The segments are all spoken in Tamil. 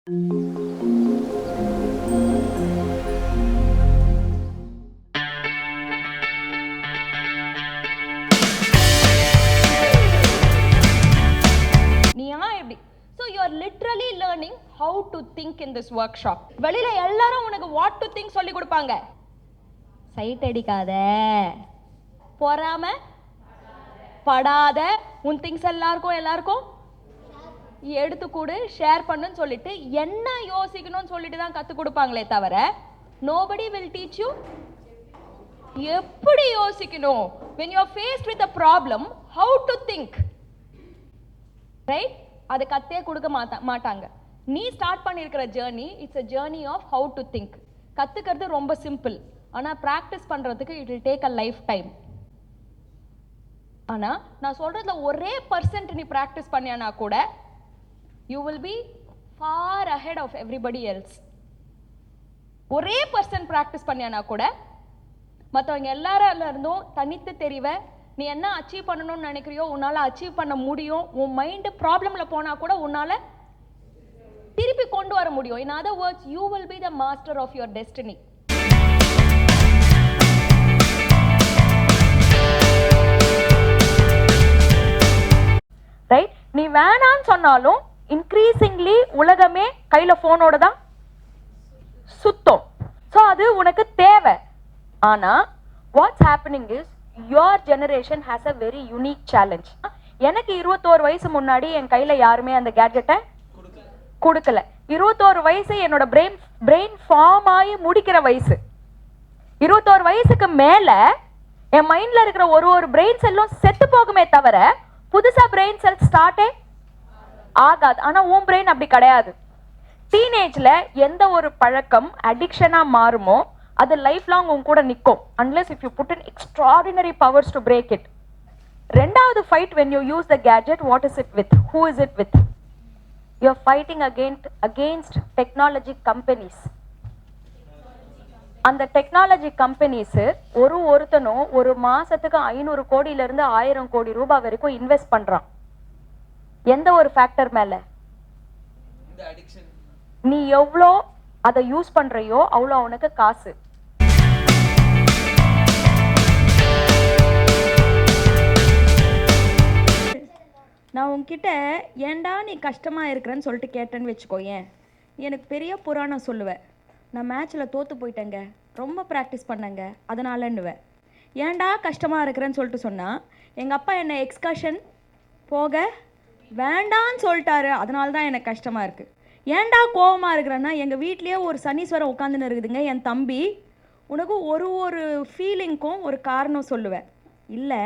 So you are literally learning how to think in this workshop. வெளியில எல்லாரும் உனக்கு what to think சொல்லி கொடுப்பாங்க. சைட் அடிக்காத, பொறாம படாத, உன் திங்ஸ் எல்லாருக்கும் எடுத்து கொடு, ஷேர் பண்ணுன்னு சொல்லிட்டு என்ன யோசிக்கணும்னு சொல்லிட்டு தான் கற்றுக் கொடுப்பாங்களே தவிர nobody will teach you எப்படி யோசிக்கணும். when you are faced with a problem, how to think, right? அதை கத்தே கொடுக்க மாட்டாங்க. நீ ஸ்டார்ட் பண்ணியிருக்கிற journey, it's a journey of how to think. கற்றுக்கிறது ரொம்ப சிம்பிள், ஆனால் ப்ராக்டிஸ் பண்ணுறதுக்கு it will take a lifetime. ஆனால் நான் சொல்கிறதுல ஒரே % நீ ப்ராக்டிஸ் பண்ணியானா கூட you will be far ahead of everybody else. ஒரே % ப்ராக்டிஸ் பண்ணியானா கூட மற்றவங்க எல்லாரும் இருந்தும் தனித்து தெரிவ. நீ என்ன அச்சீவ் பண்ணணும்னு நினைக்கிறியோ உன்னால் அச்சீவ் பண்ண முடியும். உன் மைண்டு ப்ராப்ளமில் போனால் கூட உன்னால் திருப்பி கொண்டு வர முடியும். In other words, you will be the master of your destiny. Right? நீ வேணான்னு சொன்னாலும் இன்க்ரீசிங்லி உலகமே கையில் ஃபோனோட தான் சுத்தம். ஸோ அது உனக்கு தேவை. ஆனால் what's happening is your generation has a very unique challenge. எனக்கு 21 வயசு முன்னாடி என் கையில யாருமே அந்த கேட்ஜெட்டை கொடுக்கல. 21 வயசு என்னோட பிரெயின் ஃபார்ம் ஆகி முடிக்கிற வயசு. 21 வயசுக்கு மேல என் மைண்ட்ல இருக்கிற ஒரு பிரெயின் செல்லும் செத்து போகுமே தவிர புதுசா பிரெயின் செல் ஸ்டார்டே ஆகாது. ஆனா உன் பிரெயின் அப்படி கிடையாது. டீனேஜ்ல எந்த ஒரு பழக்கம் அடிக்ஷனா மாறுமோ அது லைஃப் லாங் உங்க கூட நிற்கும், unless if you put in extraordinary powers to break it. ரெண்டாவது fight, when you use the gadget, what is it with? Who is it with? You are fighting against technology companies. அந்த டெக்னாலஜி கம்பெனிஸ் ஒருத்தனும் ஒரு மாசத்துக்கு 500 கோடியில இருந்து 1000 கோடி ரூபாய் வரைக்கும் இன்வெஸ்ட் பண்றான். எந்த ஒரு ஃபேக்டர் மேல? நீ எவ்வளோ அதை யூஸ் பண்றையோ அவ்வளோ அவனுக்கு காசு. நான் உன்கிட்ட ஏண்டா நீ கஷ்டமாக இருக்கிறேன்னு சொல்லிட்டு கேட்டேன்னு வச்சுக்கோ, ஏன் எனக்கு பெரிய புராணம் சொல்லுவேன். நான் மேட்ச்சில் தோற்று போயிட்டேங்க, ரொம்ப ப்ராக்டிஸ் பண்ணேங்க, அதனாலன்னுவேன். ஏண்டா கஷ்டமாக இருக்கிறேன்னு சொல்லிட்டு சொன்னால் எங்கள் அப்பா என்னை எக்ஸ்கர்ஷன் போக வேண்டான்னு சொல்லிட்டாரு, அதனால தான் எனக்கு கஷ்டமாக இருக்குது. ஏண்டா கோபமாக இருக்கிறேன்னா எங்கள் வீட்லேயே ஒரு சனீஸ்வரம் உட்காந்துன்னு இருக்குதுங்க என் தம்பி, உனக்கு ஒரு ஃபீலிங்க்கும் ஒரு காரணம் சொல்லுவேன். இல்லை,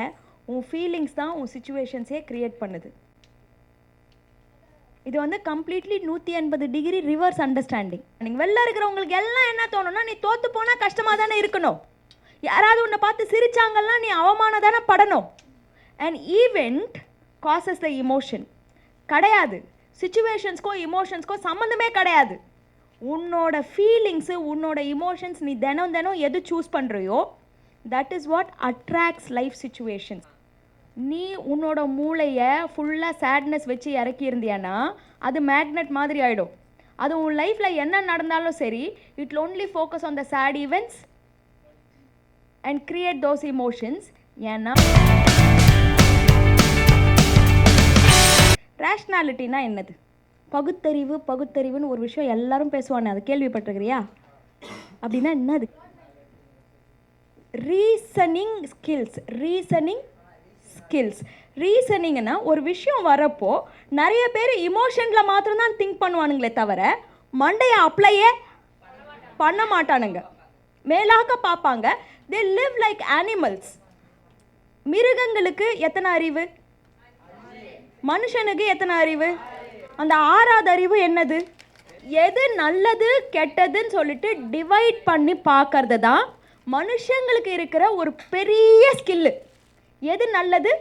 உன் ஃபீலிங்ஸ் தான் உன் சிச்சுவேஷன்ஸே க்ரியேட் பண்ணுது. இது வந்து கம்ப்ளீட்லி 180 டிகிரி ரிவர்ஸ் அண்டர்ஸ்டாண்டிங். நீங்கள் வெளில இருக்கிறவங்களுக்கு எல்லாம் என்ன தோணுன்னா, நீ தோற்று போனால் கஷ்டமாக தானே இருக்கணும். யாராவது உன்னை பார்த்து சிரிச்சாங்கன்னா நீ அவமானம் தானே படணும். And event causes the emotion கிடையாது. சிச்சுவேஷன்ஸ்க்கும் இமோஷன்ஸ்க்கும் சம்மந்தமே கிடையாது. உன்னோட ஃபீலிங்ஸு, உன்னோட இமோஷன்ஸ், நீ தினம் எது சூஸ் பண்ணுறியோ that is what attracts life situations. நீ உன்னோட மூளையை ஃபுல்லாக சேட்னஸ் வச்சு இறக்கியிருந்தியானா அது மேக்னெட் மாதிரி ஆகிடும். அது உன் லைஃப்பில் என்ன நடந்தாலும் சரி, it will only focus on the sad events and create those emotions. ஏன்னா ரேஷ்னாலிட்டினா என்னது? பகுத்தறிவுன்னு ஒரு விஷயம் எல்லாரும் பேசுவானே, அது கேள்விப்பட்டிருக்கிறியா? அப்படின்னா என்னது? Reasoning skills. ரீசனிங்னா ஒரு விஷயம் வரப்போ நிறைய பேர் இமோஷனில் மாத்திரம்தான் திங்க் பண்ணுவானுங்களே தவிர மண்டையை அப்ளையே பண்ண மாட்டானுங்க. மேலாக பார்ப்பாங்க. They live like animals. மிருகங்களுக்கு எத்தனை அறிவு? மனுஷனுக்கு எத்தனை அறிவு? அந்த 6வது அறிவு என்னது? எது நல்லது கெட்டதுன்னு சொல்லிட்டு டிவைட் பண்ணி பார்க்கறது தான் மனுஷங்களுக்கு இருக்கிற ஒரு பெரிய ஸ்கில்லு. எது நல்லது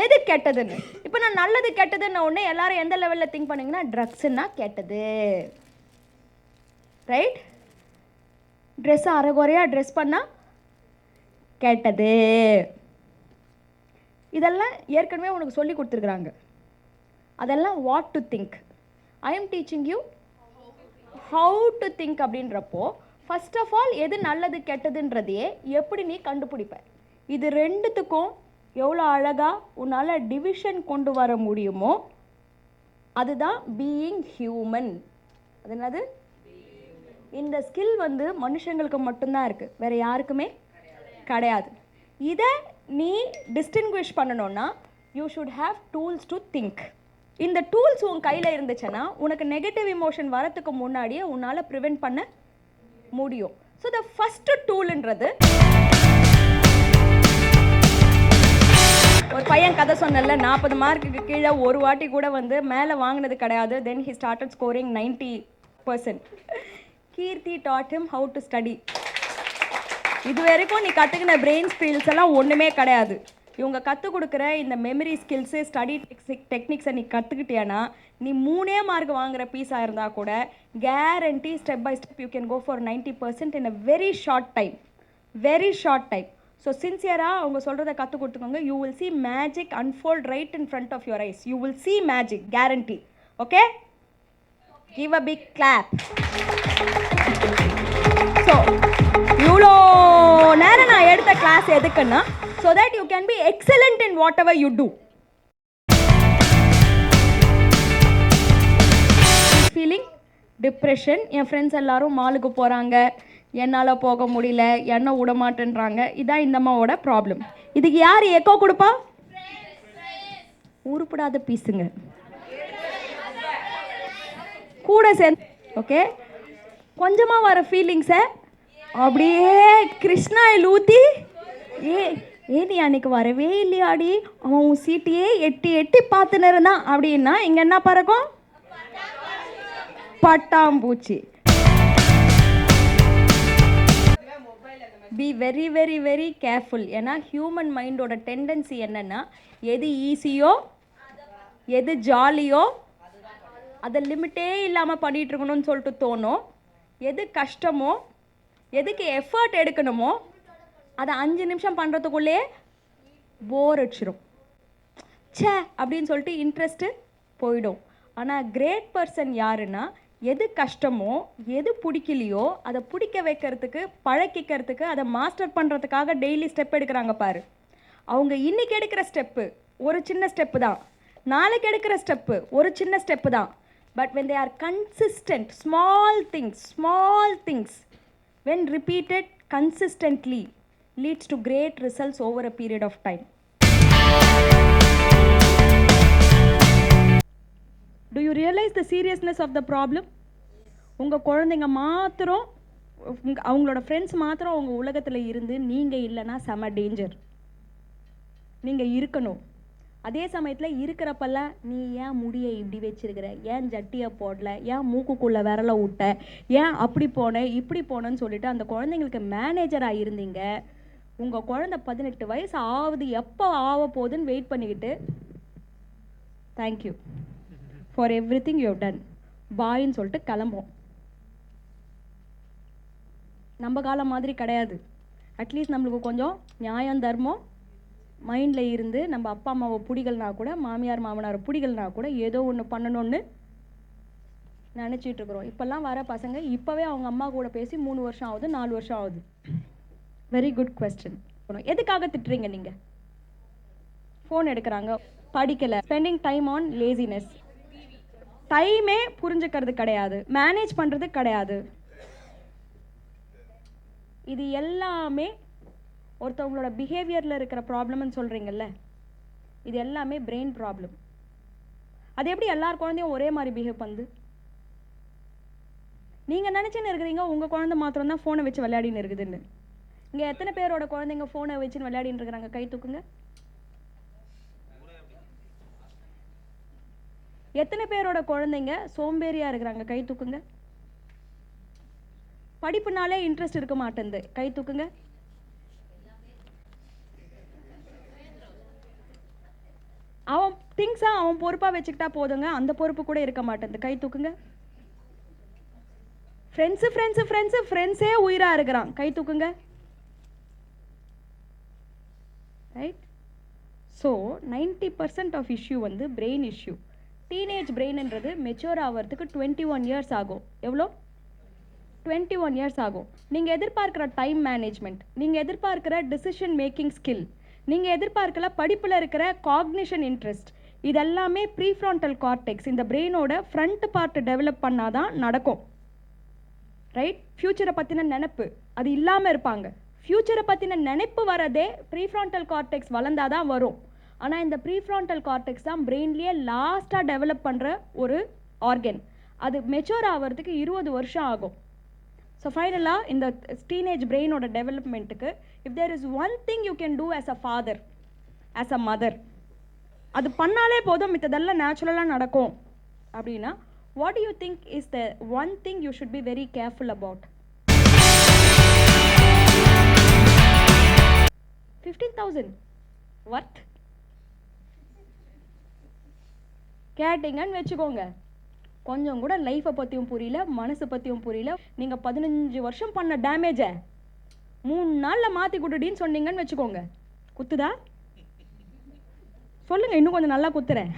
எது கெட்டதுன்னு. இப்போ நான் நல்லது கெட்டதுன்னு உடனே எல்லாரும் எந்த லெவலில் திங்க் பண்ணிங்கன்னா, ட்ரக்ஸுன்னா கெட்டது, ரைட்? ட்ரெஸ்ஸை அரைகுறையாக ட்ரெஸ் பண்ணால் கெட்டது. இதெல்லாம் ஏற்கனவே உனக்கு சொல்லி கொடுத்துருக்குறாங்க. அதெல்லாம் what to think. I am teaching you how to think அப்படின்றப்போ ஃபர்ஸ்ட் ஆஃப் ஆல் எது நல்லது கெட்டதுன்றதையே எப்படி நீ கண்டுபிடிப்ப. இது ரெண்டுத்துக்கும் எவ்வளோ அழகாக உன்னால் டிவிஷன் கொண்டு வர முடியுமோ அதுதான் பீயிங் ஹியூமன். அது என்னது? இந்த ஸ்கில் வந்து மனுஷங்களுக்கு மட்டும்தான் இருக்குது, வேறு யாருக்குமே கிடையாது. இதை நீ டிஸ்டிங்விஷ் பண்ணணும்னா you should have tools to think. இந்த டூல்ஸ் உன் கையில் இருந்துச்சுன்னா உனக்கு நெகட்டிவ் இமோஷன் வரத்துக்கு முன்னாடியே உன்னால் ப்ரிவெண்ட் பண்ண முடியும். ஸோ த ஃபஸ்ட்டு டூல்ன்றது, ஒரு பையன் கதை சொன்னல 40 மார்க்குக்கு கீழே ஒரு வாட்டி கூட வந்து மேலே வாங்கினது கிடையாது. Then he started scoring 90%. Keerthi taught him how to study. இது வரைக்கும் நீ கற்றுக்கின பிரெயின் ஸ்கில்ஸ் எல்லாம் ஒன்றுமே கிடையாது. இவங்க கற்றுக் கொடுக்குற இந்த மெமரி ஸ்கில்ஸு, ஸ்டடி டெக்னிக்ஸை நீ கற்றுக்கிட்டியானா நீ 3 மார்க் வாங்குகிற பீஸாக இருந்தால் கூட guarantee step by step you can go for 90% in a very short time. Very short time. So சின்சியராக அவங்க சொல்கிறத கற்றுக் கொடுத்துக்கோங்க. You will see magic unfold right in front of your eyes. You will see magic, guarantee. Okay? Give a big clap. So இவ்வளோ நேரம் நான் எடுத்த கிளாஸ் எதுக்குன்னா so that you can be excellent in whatever you do. Feeling depression. N friends எல்லாரும் மாலுக்கு போகிறாங்க, என்னால் போக முடியல, என்ன விட மாட்டேன்றாங்க. இதான் இந்த அம்மாவோட ப்ராப்ளம். இதுக்கு யார் எக்கோ கொடுப்பா? உருப்படாத பீஸுங்க கூட சேர்ந்து. ஓகே, கொஞ்சமாக வர ஃபீலிங்ஸை அப்படியே கிருஷ்ணாயில் ஊற்றி நீ அன்னைக்கு வரவே இல்லையாடி, அவன் உன் சீட்டையே எட்டி எட்டி பார்த்துன்னு இருந்தான் அப்படின்னா இங்கே என்ன பறக்கும்? பட்டாம்பூச்சி. Be very very very careful. ஏன்னா ஹியூமன் மைண்டோட டெண்டன்சி என்னென்னா எது ஈஸியோ எது ஜாலியோ அதை லிமிட்டே இல்லாமல் பண்ணிகிட்டு இருக்கணும்னு சொல்லிட்டு தோணும். எது கஷ்டமோ எதுக்கு எஃபர்ட் எடுக்கணுமோ அதை 5 நிமிஷம் பண்ணுறதுக்குள்ளே போர் அடிச்சிடும். சே அப்படின்னு சொல்லிட்டு இன்ட்ரெஸ்ட்டு போயிடும். ஆனால் கிரேட் பர்சன் யாருன்னா எது கஷ்டமோ எது பிடிக்கலையோ அதை பிடிக்க வைக்கிறதுக்கு, பழக்கிக்கிறதுக்கு, அதை மாஸ்டர் பண்ணுறதுக்காக டெய்லி ஸ்டெப் எடுக்கிறாங்க பாரு. அவங்க இன்றைக்கி எடுக்கிற ஸ்டெப்பு ஒரு சின்ன ஸ்டெப்பு தான், நாளைக்கு எடுக்கிற ஸ்டெப்பு ஒரு சின்ன ஸ்டெப்பு தான். But when they are consistent, small things when repeated consistently leads to great results over a period of time. Do you realize the seriousness of the problem? உங்கள் குழந்தைங்க மாத்திரம், அவங்களோட ஃப்ரெண்ட்ஸ் மாத்திரம் அவங்க உலகத்தில் இருந்து நீங்கள் இல்லைன்னா செம டேஞ்சர். நீங்கள் இருக்கணும். அதே சமயத்தில் இருக்கிறப்பெல்லாம் நீ ஏன் முடியை இப்படி வச்சிருக்கிற, ஏன் ஜட்டியை போடல, ஏன் மூக்குக்குள்ளே விரலை விட்ட, ஏன் அப்படி போனேன் இப்படி போனேன்னு சொல்லிட்டு அந்த குழந்தைங்களுக்கு மேனேஜராக இருந்தீங்க. உங்கள் குழந்தை 18 வயசு ஆகுது, எப்போ ஆக போகுதுன்னு வெயிட் பண்ணிக்கிட்டு thank you for everything you done பாயின்னு சொல்லிட்டு கிளம்போம். நம்ம காலம் மாதிரி கிடையாது. அட்லீஸ்ட் நம்மளுக்கு கொஞ்சம் நியாயம் தர்மம் மைண்டில் இருந்து நம்ம அப்பா அம்மாவை பிடிகள்னா கூட, மாமியார் மாமனாரை பிடிகள்னா கூட ஏதோ ஒன்று பண்ணணும்னு நினச்சிட்டு இருக்கிறோம். இப்போல்லாம் வர பசங்க இப்போவே அவங்க அம்மா கூட பேசி 3 வருஷம் ஆகுது, 4 வருஷம் ஆகுது. Very good question. எதுக்காக திட்டுறீங்க நீங்கள்? ஃபோன் எடுக்கிறாங்க, படிக்கலை, ஸ்பெண்டிங் டைம் ஆன் லேசினஸ், டைமே புரிஞ்சுக்கிறது கிடையாது, மேனேஜ் பண்ணுறது கிடையாது. இது எல்லாமே ஒருத்தவங்களோட பிஹேவியரில் இருக்கிற ப்ராப்ளம்னு சொல்கிறீங்கல்ல, இது எல்லாமே பிரெயின் ப்ராப்ளம். அது எப்படி எல்லார் குழந்தையும் ஒரே மாதிரி பிஹேவ் பண்ணுது? நீங்கள் நினச்சின்னு இருக்கிறீங்க உங்கள் குழந்தை மாத்திரம் தான் ஃபோனை வச்சு விளையாடின்னு இருக்குதுன்னு. இங்கே எத்தனை பேரோட குழந்தைங்க ஃபோனை வச்சுன்னு விளையாடின்னு இருக்கிறாங்க? கை தூக்குங்க. எத்தனை பேரோட குழந்தைங்க சோம்பேறியாக இருக்கிறாங்க? கை தூக்குங்க. படிப்புனாலே இன்ட்ரெஸ்ட் இருக்க மாட்டேங்குது? கை தூக்குங்க. அவன் திங்ஸை அவன் பொறுப்பாக வச்சுக்கிட்டா போதுங்க, அந்த பொறுப்பு கூட இருக்க மாட்டேங்குது? கை தூக்குங்க. ஃப்ரெண்ட்ஸே உயிராக இருக்கிறான்? கை தூக்குங்க. ரைட். ஸோ 90% ஆஃப் இஷ்யூ வந்து பிரெயின் இஷ்யூ. டீனேஜ் பிரெயின்ன்றது மெச்சூர் ஆகிறதுக்கு 21 இயர்ஸ் ஆகும். எவ்வளோ? 21 இயர்ஸ் ஆகும். நீங்கள் எதிர்பார்க்குற டைம் மேனேஜ்மெண்ட், நீங்கள் எதிர்பார்க்குற டிசிஷன் மேக்கிங் ஸ்கில், நீங்கள் எதிர்பார்க்கல படிப்பில் இருக்கிற காக்னிஷன் இன்ட்ரெஸ்ட், இதெல்லாமே ப்ரீஃப்ரான்டல் கார்டெக்ஸ் இந்த பிரெயினோட ஃப்ரண்ட் பார்ட் டெவலப் பண்ணாதான் நடக்கும். ரைட்? ஃப்யூச்சரை பற்றின நினைப்பு அது இல்லாமல் இருப்பாங்க. ஃப்யூச்சரை பற்றின நினைப்பு வரதே ப்ரீஃப்ரான்டல் கார்டெக்ஸ் வளர்ந்தாதான் வரும். ஆனால் இந்த ப்ரீஃப்ரான்டல் கார்டெக்ஸ் தான் பிரெயின்லேயே லாஸ்ட்டாக டெவலப் பண்ணுற ஒரு ஆர்கன். அது மெச்சூர் ஆகிறதுக்கு 20 வருஷம் ஆகும். ஸோ ஃபைனலாக இந்த டீனேஜ் பிரெயினோட டெவலப்மெண்ட்டுக்கு if there is one thing you can do as a father, as a mother, அது பண்ணாலே போதும், மித்ததெல்லாம் நேச்சுரலாக நடக்கும் அப்படின்னா, what do you think is the one thing you should be very careful about? 15,000 worth கேட்டிங்கன்னு வச்சுக்கோங்க, கொஞ்சம் கூட லைஃப்பை பற்றியும் புரியல, மனசை பற்றியும் புரியல. நீங்கள் 15 வருஷம் பண்ண டேமேஜை 3 நாளில் மாற்றி கொடுடின்னு சொன்னீங்கன்னு வச்சுக்கோங்க, குத்துதா? சொல்லுங்கள், இன்னும் கொஞ்சம் நல்லா குத்துறேன்.